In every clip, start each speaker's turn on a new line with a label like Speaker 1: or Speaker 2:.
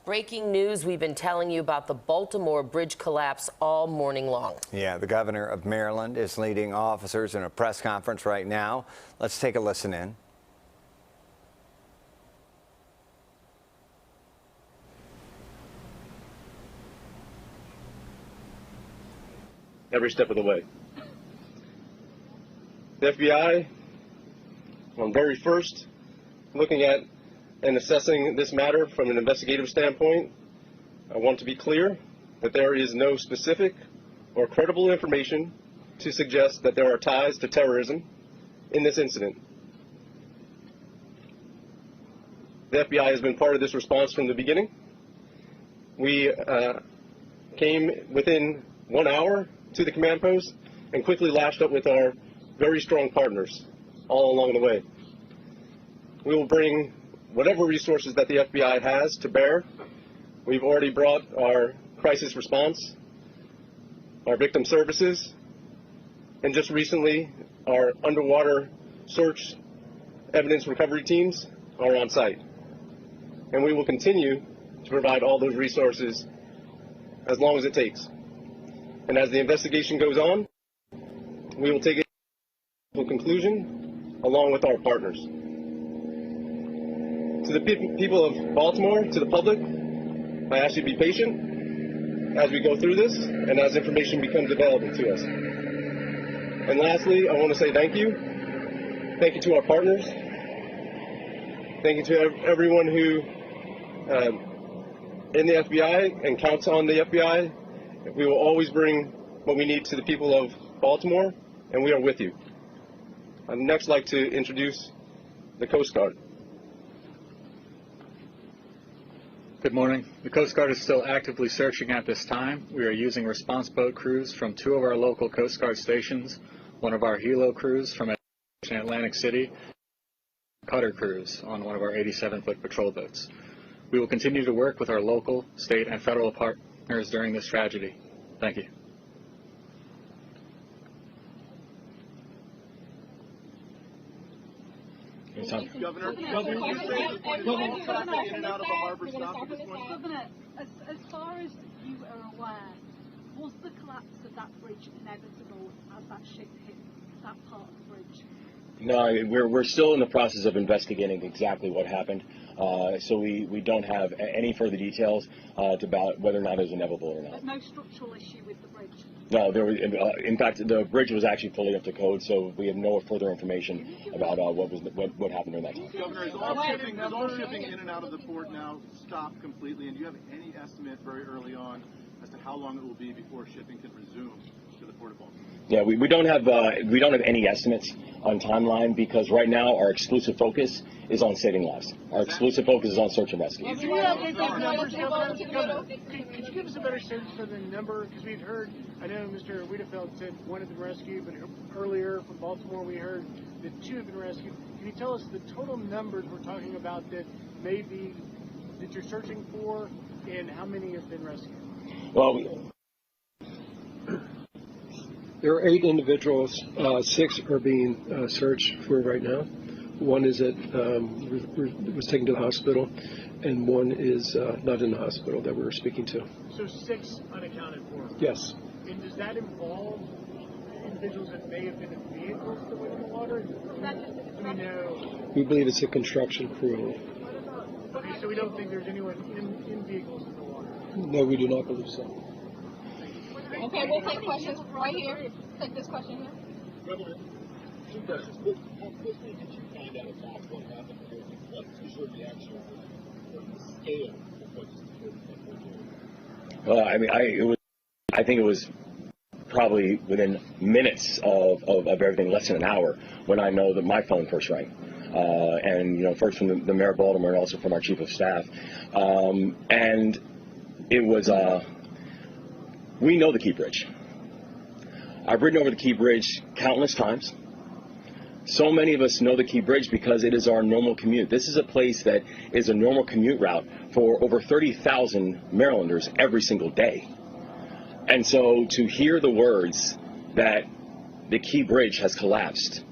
Speaker 1: Breaking news, we've been telling you about the Baltimore bridge collapse all morning long.
Speaker 2: Yeah, the governor of Maryland is leading officers in a press conference right now. Let's take a listen in.
Speaker 3: Every step of the way. The FBI, on very first, looking at and assessing this matter from an investigative standpoint, I want to be clear that there is no specific or credible information to suggest that there are ties to terrorism in this incident. The FBI has been part of this response from the beginning. We came within 1 hour to the command post and quickly lashed up with our very strong partners all along the way. We will bring whatever resources that the FBI has to bear. We've already brought our crisis response, our victim services, and just recently our underwater search evidence recovery teams are on site. And we will continue to provide all those resources as long as it takes. And as the investigation goes on, we will take it to a conclusion along with our partners. To the people of Baltimore, to the public, I ask you to be patient as we go through this and as information becomes available to us. And lastly, I want to say thank you. Thank you to our partners. Thank you to everyone who in the FBI and counts on the FBI. We will always bring what we need to the people of Baltimore, and we are with you. I'd next like to introduce the Coast Guard.
Speaker 4: Good morning. The Coast Guard is still actively searching at this time. We are using response boat crews from 2 of our local Coast Guard stations, one of our helo crews from Atlantic City, cutter crews on one of our 87-foot patrol boats. We will continue to work with our local, state, and federal partners during this tragedy. Thank you.
Speaker 5: Governor, you traffic in and out of the harbor stop at this point?
Speaker 6: Governor, as far as you are aware, was the collapse of that bridge inevitable as that ship hit that part of the bridge?
Speaker 7: No, we're still in the process of investigating exactly what happened. So we don't have any further details about whether or not it was inevitable or not.
Speaker 6: There's no structural issue with the bridge?
Speaker 7: No, there was, in fact, the bridge was actually fully up to code, so we have no further information about what happened during that time.
Speaker 5: Governor, is all shipping in and out of the port now stopped completely, and do you have any estimate very early on as to how long it will be before shipping can resume to the Port of Baltimore?
Speaker 7: Yeah, we don't have any estimates on timeline because right now our exclusive focus is on saving lives. Our exclusive focus is on search and rescue.
Speaker 8: Can you update those numbers, Governor? Could you give us a better sense for the number? Because we've heard, I know Mr. Wiedefeld said 1 had been rescued, but earlier from Baltimore we heard that 2 have been rescued. Can you tell us the total numbers we're talking about that that you're searching for, and how many have been rescued?
Speaker 7: Well,
Speaker 9: there are 8 individuals. 6 are being searched for right now. 1 is was taken to the hospital, and 1 is not in the hospital that we're speaking to.
Speaker 8: So 6 unaccounted for?
Speaker 9: Yes.
Speaker 8: And does that involve individuals that may have been in vehicles that went in the water? No.
Speaker 9: We believe it's a construction crew.
Speaker 8: Okay, so we don't think there's anyone in vehicles in the water?
Speaker 9: No, we do not believe so.
Speaker 10: Okay, we'll take questions right here. Take this question here.
Speaker 11: Governor, 2 questions. How quickly did you find out about what happened here? What was your reaction or the scale of what you
Speaker 7: well, I think it was probably within minutes of everything, less than an hour, when I know that my phone first rang. And, first from the mayor of Baltimore and also from our chief of staff. And it was, we know the Key Bridge. I've ridden over the Key Bridge countless times. So many of us know the Key Bridge because it is our normal commute. This is a place that is a normal commute route for over 30,000 Marylanders every single day. And so to hear the words that the Key Bridge has collapsed,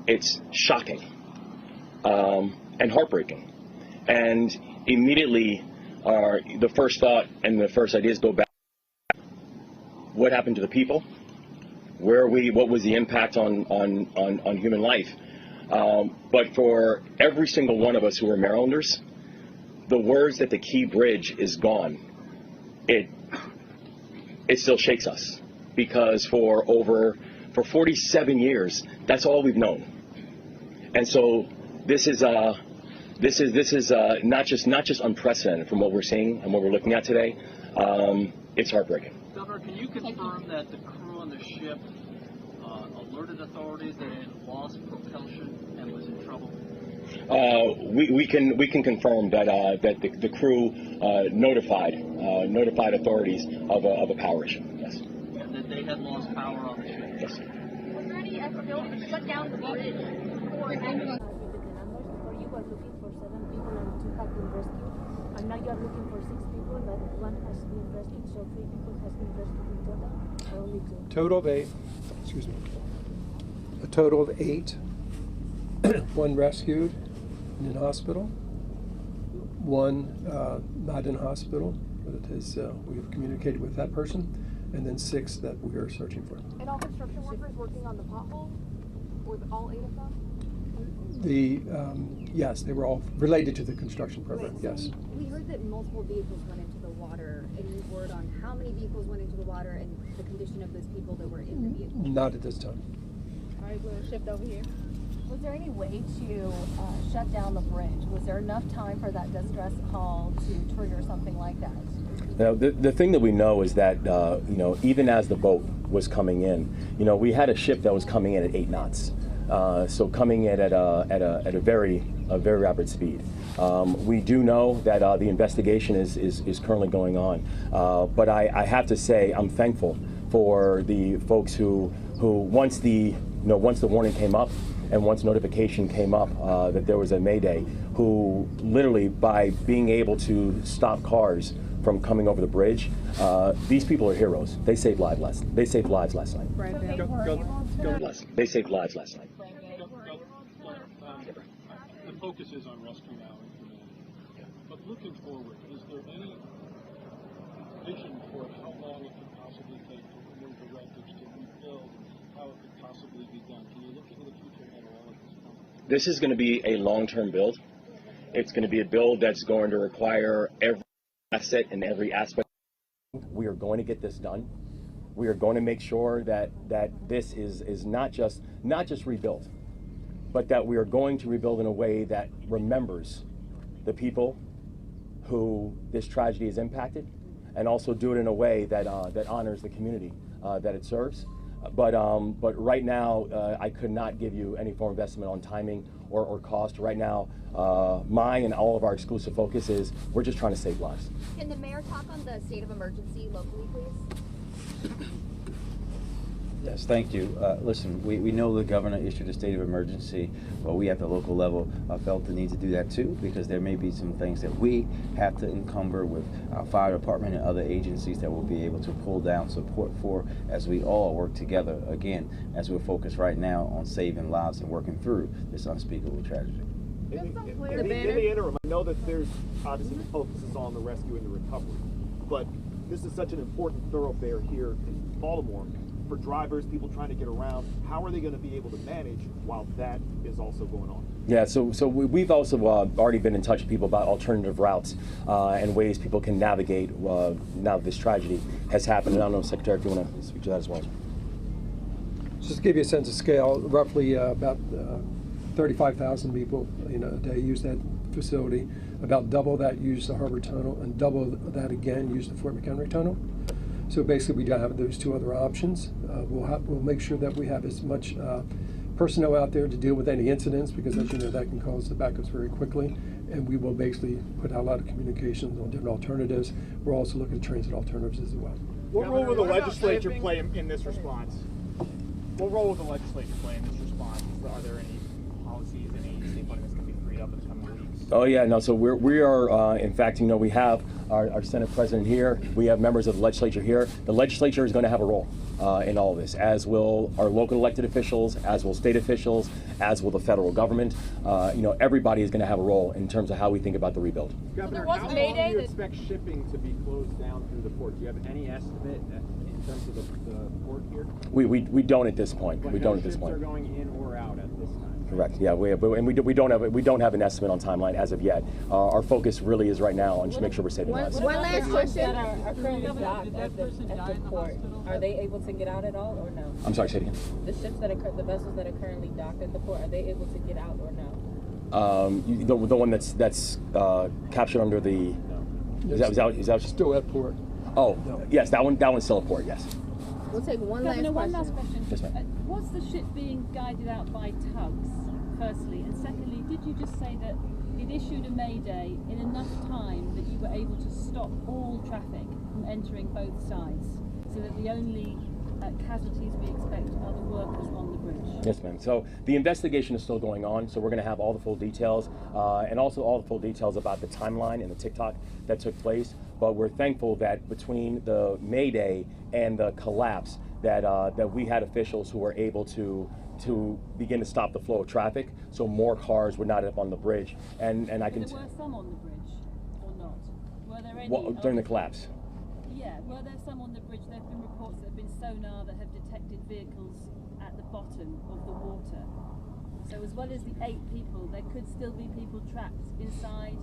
Speaker 7: it's shocking and heartbreaking. And immediately the first thought and the first ideas go back. What happened to the people? Where are we? What was the impact on human life? But for every single one of us who are Marylanders, the words that the Key Bridge is gone, it still shakes us, because for 47 years, that's all we've known. And so this is not just unprecedented from what we're seeing and what we're looking at today. It's heartbreaking.
Speaker 11: Governor, can you confirm that the crew on the ship alerted authorities that it had lost propulsion and was in trouble?
Speaker 7: We can confirm that the crew notified authorities of a power issue. Yes.
Speaker 11: And that they had lost power on the ship.
Speaker 7: Yes.
Speaker 10: Was there any effort to shut down the bridge for ambulance?
Speaker 6: You were looking for 7 people and 2 have been rescued. And now you are looking for 6 people, but 1 has been rescued, so 3 people has been rescued in total, or only 2?
Speaker 9: Total of 8. Excuse me. A total of 8. 1 rescued and in hospital. 1 not in hospital, but it is, we have communicated with that person, and then 6 that we are searching for.
Speaker 10: And all construction workers working on the pothole? Were all 8 of them?
Speaker 9: Yes, they were all related to the construction program,
Speaker 12: Right, so
Speaker 9: yes.
Speaker 12: we heard that multiple vehicles went into the water. Any word on how many vehicles went into the water and the condition of those people that were in the vehicle?
Speaker 9: Not at this time.
Speaker 10: All right, we'll shift over here.
Speaker 13: Was there any way to shut down the bridge? Was there enough time for that distress call to trigger something like that?
Speaker 14: Now, the thing that we know is that, even as the boat was coming in, we had a ship that was coming in at 8 knots. So coming in at a very rapid speed. We do know that the investigation is currently going on, but I have to say I'm thankful for the folks who once the warning came up and once notification came up that there was a mayday, who literally, by being able to stop cars from coming over the bridge, these people are heroes. They saved lives last night.
Speaker 7: They saved lives last night.
Speaker 11: The focus is on rescue now. But looking forward, is there any vision for how long it could possibly take to remove the wreckage, to rebuild, how it could possibly be done? Can you look into the future at all at this point?
Speaker 7: This is going to be a long-term build. It's going to be a build that's going to require every asset and every aspect.
Speaker 14: We are going to get this done. We are going to make sure that this is not just rebuilt, but that we are going to rebuild in a way that remembers the people who this tragedy has impacted, and also do it in a way that honors the community that it serves. But right now, I could not give you any form of estimate on timing or cost. Right now, my and all of our exclusive focus is we're just trying to save lives.
Speaker 10: Can the mayor talk on the state of emergency locally, please?
Speaker 15: Yes, thank you. Listen, we know the governor issued a state of emergency, but we at the local level felt the need to do that too, because there may be some things that we have to encumber with our fire department and other agencies that we'll be able to pull down support for as we all work together, again, as we're focused right now on saving lives and working through this unspeakable tragedy.
Speaker 5: In the interim, I know that there's obviously the focus is on the rescue and the recovery, but this is such an important thoroughfare here in Baltimore. For drivers, people trying to get around, how are they going to be able to manage while that is also going on?
Speaker 14: Yeah, so we've also already been in touch with people about alternative routes and ways people can navigate now that this tragedy has happened. And I don't know, Secretary, if you want to speak to that as well.
Speaker 9: Just to give you a sense of scale, roughly about 35,000 people a day use that facility. About double that use the Harbor Tunnel, and double that again use the Fort McHenry Tunnel. So basically, we have those 2 other options. We'll make sure that we have as much personnel out there to deal with any incidents, because as you know, that can cause the backups very quickly. And we will basically put out a lot of communications on different alternatives. We're also looking at transit alternatives as well.
Speaker 5: What role will the legislature play in this response? What role will the legislature play in this response? Are there any policies, any state money that's going to be freed up in the coming weeks?
Speaker 14: Oh yeah, no. So we are in fact, we have our Senate President here. We have members of the legislature here. The legislature is going to have a role in all of this, as will our local elected officials, as will state officials, as will the federal government. Everybody is going to have a role in terms of how we think about the rebuild.
Speaker 5: Governor, how long do you expect shipping to be closed down through the port? Do you have any estimate in terms of the port here?
Speaker 14: We don't at this point.
Speaker 5: But
Speaker 14: we don't at this
Speaker 5: ships
Speaker 14: point.
Speaker 5: are going in or out at this time.
Speaker 14: Correct. Yeah, we don't have an estimate on timeline as of yet. Our focus really is right now on just make sure we're saving lives.
Speaker 16: One last question.
Speaker 17: Are currently docked at the port. Are they able to get out at all or no?
Speaker 14: I'm sorry, say it again.
Speaker 17: The ships the vessels that are currently docked at the port, are they able to get out or no?
Speaker 14: The one that's captured under the is that
Speaker 9: still at port?
Speaker 14: Oh, yes, that one's still at port. Yes.
Speaker 12: We'll take one
Speaker 13: Governor,
Speaker 12: last question.
Speaker 13: one last question.
Speaker 14: Yes, ma'am.
Speaker 13: Was the ship being guided out by tugs, firstly? And secondly, did you just say that it issued a mayday in enough time that you were able to stop all traffic from entering both sides, so that the only casualties we expect are the workers on the bridge?
Speaker 14: Yes, ma'am. So the investigation is still going on, so we're going to have all the full details and also all the full details about the timeline and the TikTok that took place. But we're thankful that between the Mayday and the collapse that we had officials who were able to begin to stop the flow of traffic, so more cars were not up on the bridge. And I can.
Speaker 13: There were some on the bridge, or not? Were there any
Speaker 14: during the collapse?
Speaker 13: Yeah. Were there some on the bridge? There have been reports that have been sonar that have detected vehicles at the bottom of the water. So as well as the 8 people, there could still be people trapped inside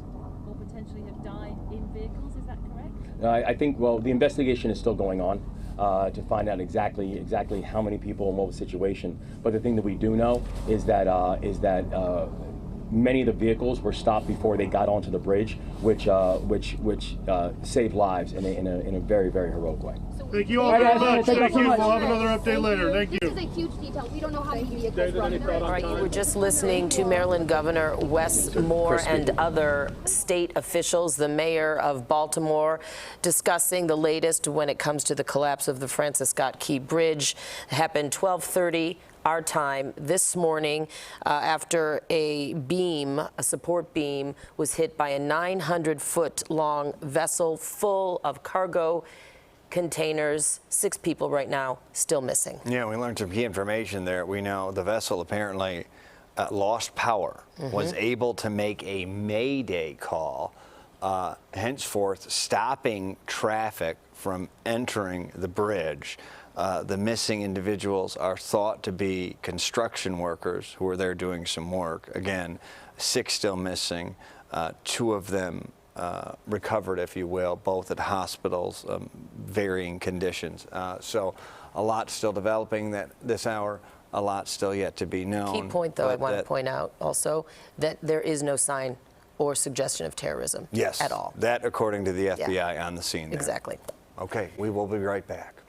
Speaker 13: or potentially have died in vehicles. Is that correct?
Speaker 14: I think, well, the investigation is still going on to find out exactly how many people and what was the situation. But the thing that we do know is that many of the vehicles were stopped before they got onto the bridge, which saved lives in a very, very heroic way.
Speaker 8: Thank you all very much. Thank you. We'll have another update later. Thank you.
Speaker 12: This is a huge detail. We don't know how many vehicles run in there.
Speaker 1: All right, you were just listening to Maryland Governor Wes Moore and other state officials, the mayor of Baltimore, discussing the latest when it comes to the collapse of the Francis Scott Key Bridge. It happened 12:30 our time this morning after a support beam was hit by a 900-foot-long vessel full of cargo containers. 6 people right now still missing.
Speaker 2: Yeah, we learned some key information there. We know the vessel apparently lost power, was able to make a mayday call, henceforth stopping traffic from entering the bridge. The missing individuals are thought to be construction workers who were there doing some work. Again, 6 still missing, 2 of them recovered, if you will, both at hospitals, varying conditions. So a lot still developing this hour, a lot still yet to be known.
Speaker 1: Key point, though, I want to point out also that there is no sign or suggestion of terrorism at all.
Speaker 2: That according to the FBI on the scene there.
Speaker 1: Exactly.
Speaker 2: Okay, we will be right back.